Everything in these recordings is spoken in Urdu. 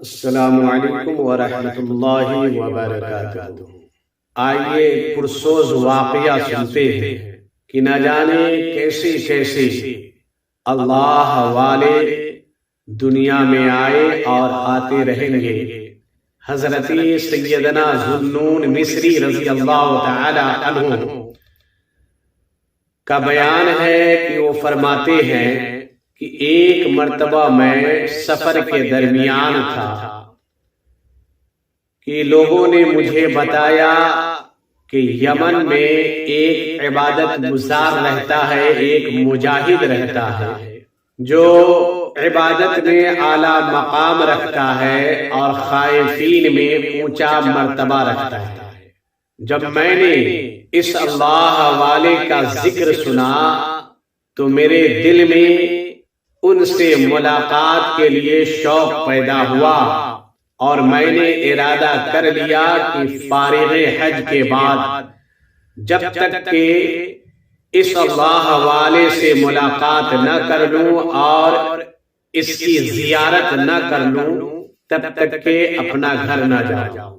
السلام علیکم ورحمۃ اللہ وبرکاتہ۔ آئیے پرسوز واقعہ سنتے ہیں کہ نہ جانے کیسے کیسے اللہ والے دنیا میں آئے اور آتے رہیں گے۔ حضرت سیدنا ذوالنون مصری رضی اللہ تعالی عنہ کا بیان ہے کہ وہ فرماتے ہیں کہ ایک مرتبہ میں سفر کے درمیان تھا کہ لوگوں نے مجھے بتایا کہ یمن میں ایک عبادت گزار رہتا ہے، ایک مجاہد رہتا ہے جو عبادت میں اعلیٰ مقام رکھتا ہے اور خائفین میں اونچا مرتبہ رکھتا ہے۔ جب میں نے اس اللہ والے کا ذکر سنا تو میرے دل میں ان سے ملاقات کے لیے شوق پیدا ہوا اور میں نے ارادہ کر لیا کہ فارغ حج کے بعد جب تک کہ اس اللہ والے سے ملاقات نہ کر لوں اور اس کی زیارت نہ کر لوں تب تک کہ اپنا گھر نہ جاؤں۔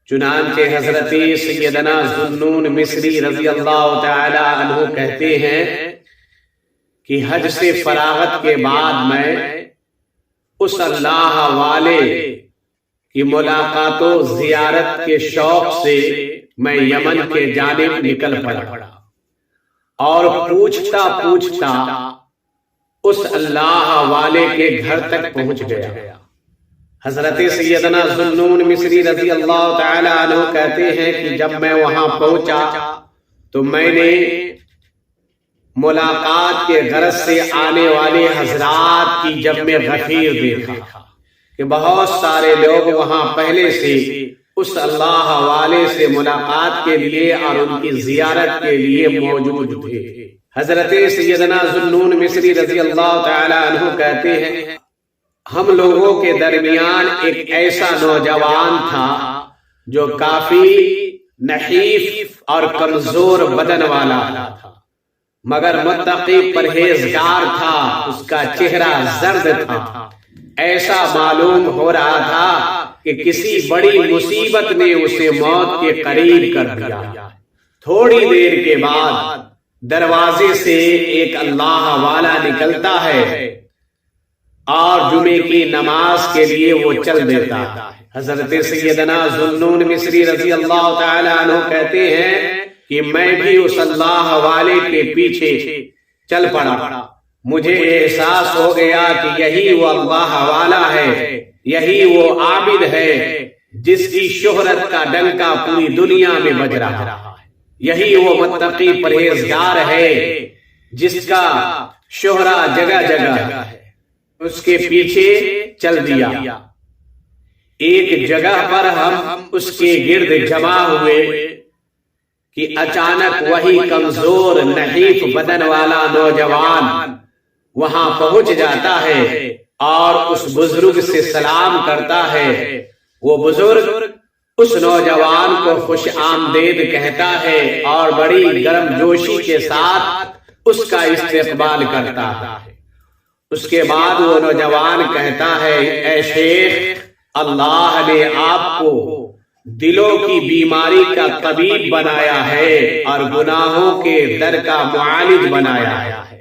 چنانچہ حضرت سیدنا ذوالنون مصری رضی اللہ تعالی عنہ کہتے ہیں کہ حج سے فراغت کے بعد میں اس اللہ والے کی ملاقات و زیارت کے شوق سے میں یمن کے جانب نکل پڑا اور پوچھتا پوچھتا اس اللہ والے کے گھر تک پہنچ گیا۔ حضرت سیدنا ذوالنون مصری رضی اللہ تعالی عنہ کہتے ہیں کہ جب میں وہاں پہنچا تو میں نے ملاقات کے غرض سے آنے والے حضرات کی جمع غفیر دیکھا کہ بہت سارے لوگ وہاں پہلے سے اس اللہ والے سے ملاقات کے لیے اور ان کی زیارت کے لیے موجود تھے۔ حضرت سیدنا ذوالنون مصری رضی اللہ تعالی عنہ کہتے ہیں ہم لوگوں کے درمیان ایک ایسا نوجوان تھا جو کافی نحیف اور کمزور بدن والا تھا مگر متقی پرہیزگار تھا، اس کا چہرہ زرد تھا، ایسا معلوم ہو رہا تھا کہ کسی بڑی مصیبت نے اسے موت کے قریب کر دیا۔ تھوڑی دیر کے بعد دروازے سے ایک اللہ والا نکلتا ہے اور جمعے کی نماز کے لیے وہ چل دیتا ہے۔ حضرت سیدنا ذوالنون مصری رضی اللہ تعالی عنہ کہتے ہیں کہ میں بھی اس اللہ والے کے پیچھے چل پڑا۔ مجھے احساس ہو گیا کہ یہی وہ اللہ والا ہے، یہی وہ عابد ہے جس کی شہرت کا ڈنکا پوری دنیا میں بج رہا ہے، یہی وہ متقی پرہیزگار ہے جس کا شہرہ جگہ جگہ ہے۔ اس کے پیچھے چل دیا۔ ایک جگہ پر ہم اس کے گرد جمع ہوئے کہ اچانک وہی کمزور نحیف بدن والا نوجوان وہاں پہنچ جاتا ہے اور اس بزرگ سے سلام کرتا ہے۔ وہ بزرگ اس نوجوان کو خوش آمدید کہتا ہے اور بڑی گرم جوشی کے ساتھ اس کا استقبال کرتا ہے۔ اس کے بعد وہ نوجوان کہتا ہے، اے شیخ، اللہ نے آپ کو دلوں کی بیماری کا طبیب بنایا ہے اور گناہوں کے در کا معالج بنایا ہے۔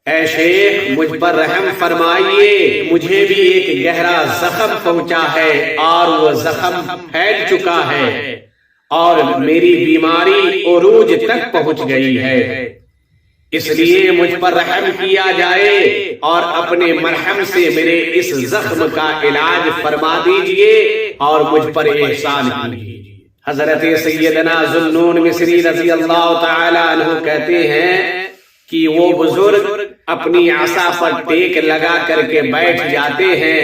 اے شیخ، مجھ پر رحم فرمائیے، مجھے بھی ایک گہرا زخم پہنچا ہے اور وہ زخم پھیل چکا ہے اور میری بیماری عروج تک پہنچ گئی ہے، اس لیے مجھ پر رحم کیا جائے اور اپنے مرحم سے میرے اس زخم کا علاج فرما دیجئے اور مجھ پر احسان کیجئے۔ حضرت سیدنا ذوالنون مصری رضی اللہ تعالی عنہ کہتے ہیں کہ وہ بزرگ اپنی عصا پر ٹیک لگا کر کے بیٹھ جاتے ہیں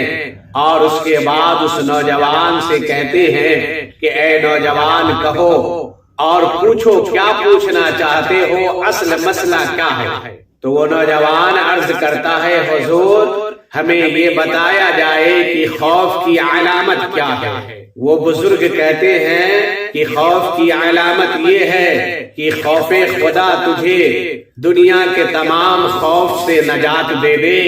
اور اس کے بعد اس نوجوان سے کہتے ہیں کہ اے نوجوان، کہو اور پوچھو کیا پوچھنا چاہتے ہو، اصل مسئلہ کیا ہے؟ تو وہ نوجوان عرض کرتا ہے، حضور، ہمیں یہ بتایا جائے کہ خوف کی علامت کیا ہے۔ وہ بزرگ کہتے ہیں کہ خوف کی علامت یہ ہے کہ خوف خدا تجھے دنیا کے تمام خوف سے نجات دے دے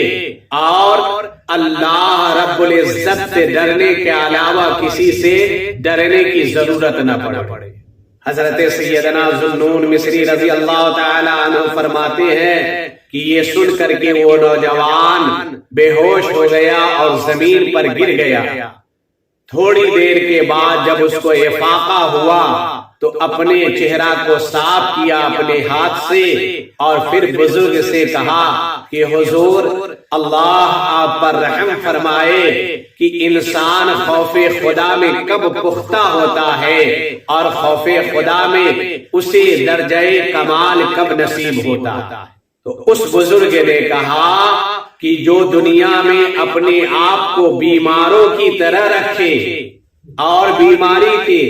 اور اللہ رب العزت سے ڈرنے کے علاوہ کسی سے ڈرنے کی ضرورت نہ پڑے۔ حضرت سیدنا ذوالنون مصری رضی اللہ تعالی عنہ فرماتے ہیں کہ یہ سن کر کے وہ نوجوان بے ہوش ہو گیا اور زمین پر گر گیا۔ تھوڑی دیر کے بعد جب اس کو افاقہ ہوا تو اپنے چہرہ کو صاف کیا اپنے ہاتھ سے، اور پھر بزرگ سے کہا کہ حضور اللہ آپ پر رحم فرمائے کہ انسان خوف خدا میں کب پختہ ہوتا ہے اور خوف خدا میں اسے درجہ کمال کب نصیب ہوتا ہے۔ تو اس بزرگ نے کہا کہ جو دنیا میں اپنے آپ کو بیماروں کی طرح رکھے اور بیماری کے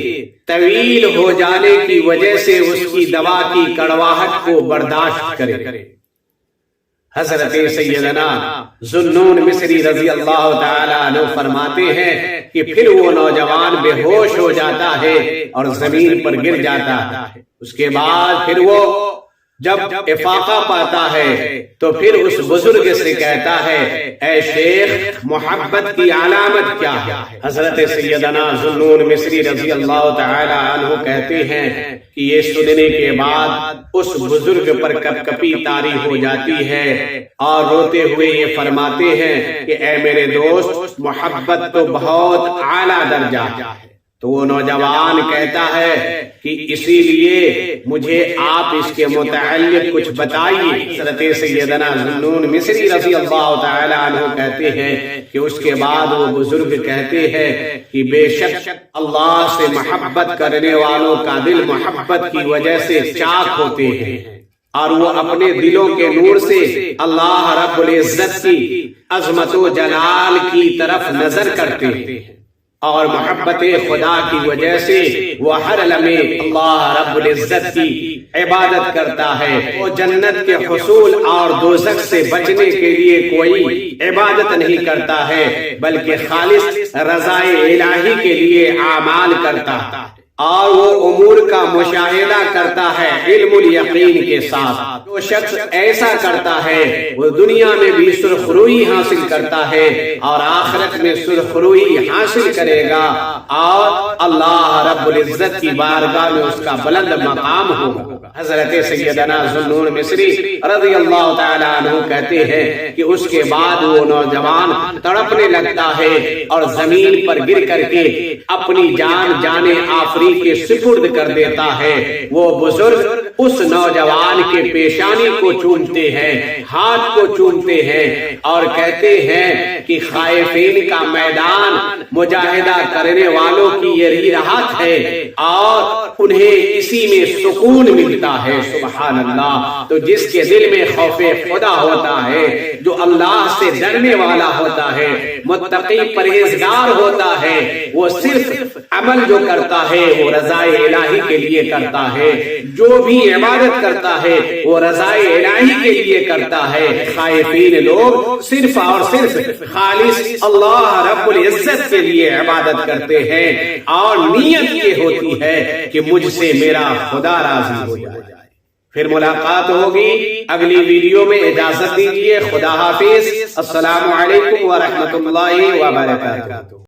طویل ہو جانے کی وجہ سے اس کی دوا کی کڑواہٹ کو برداشت کرے۔ حضرت سیدنا ذوالنون مصری رضی اللہ تعالی عنہ فرماتے ہیں کہ پھر وہ نوجوان بے ہوش ہو جاتا ہے اور زمین پر گر جاتا ہے۔ اس کے بعد پھر وہ جب افاقہ پاتا ہے تو پھر اس بزرگ سے کہتا ہے اے شیخ محبت کی علامت کیا ہے؟ حضرت سیدنا ذوالنون مصری رضی اللہ تعالی عنہ کہتے ہیں کہ یہ سننے کے بعد اس بزرگ پر کپ کپی طاری ہو جاتی ہے اور روتے ہوئے یہ فرماتے ہیں کہ اے میرے دوست محبت تو بہت اعلیٰ درجہ ہے۔ تو وہ نوجوان کہتا ہے کہ اسی لیے مجھے آپ اس کے متعلق کچھ بتائیے۔ حضرت سیدنا ذوالنون مصری رضی اللہ تعالی عنہ کہتے ہیں کہ اس کے بعد وہ بزرگ کہتے ہیں کہ بے شک اللہ سے محبت کرنے والوں کا دل محبت کی وجہ سے چاک ہوتے ہیں اور وہ اپنے دلوں کے نور سے اللہ رب العزت کی عظمت و جلال کی طرف نظر کرتے ہیں، اور محبت خدا کی وجہ سے وہ ہر لمحے اللہ رب العزت کی عبادت کرتا ہے۔ وہ جنت کے حصول اور دوزخ سے بچنے کے لیے کوئی عبادت نہیں کرتا ہے بلکہ خالص رضا الہی کے لیے اعمال کرتا ہے، اور وہ امور کا مشاہدہ کرتا ہے علم الیقین کے ساتھ۔ جو شخص ایسا کرتا ہے وہ دنیا میں بھی سرخروئی حاصل کرتا ہے اور آخرت میں سرخروئی حاصل کرے گا، اور اللہ رب العزت کی بارگاہ میں اس کا بلند مقام ہوگا۔ حضرت سیدنا ذوالنون مصری رضی اللہ تعالی عنہ کہتے ہیں کہ اس کے بعد وہ نوجوان تڑپنے لگتا ہے اور زمین پر گر کر کے اپنی جان جانے آفری کے سپرد کر دیتا ہے۔ وہ بزرگ اس نوجوان کے پیشانی کو چومتے ہیں، ہاتھ کو چومتے ہیں اور کہتے ہیں کہ خائفین کا میدان مجاہدہ کرنے والوں کی یہ راحت ہے اور انہیں اسی میں سکون ملتا ہے۔ سبحان اللہ۔ تو جس کے دل میں خوف خدا ہوتا ہے، جو اللہ سے ڈرنے والا ہوتا ہے، متقی پرہیزگار ہوتا ہے، وہ صرف عمل جو کرتا ہے وہ رضا الہی کے لیے کرتا ہے، جو بھی عبادت کرتا ہے وہ رضا الہی کے لیے کرتا ہے۔ خائفین لوگ صرف اور صرف خالص اللہ رب العزت کے لیے عبادت کرتے ہیں اور نیت یہ ہوتی ہے کہ مجھ سے میرا خدا راضی ہو جائے۔ پھر ملاقات ہوگی اگلی ویڈیو میں، اجازت دیجیے، خدا حافظ، السلام علیکم ورحمۃ اللہ وبرکاتہ۔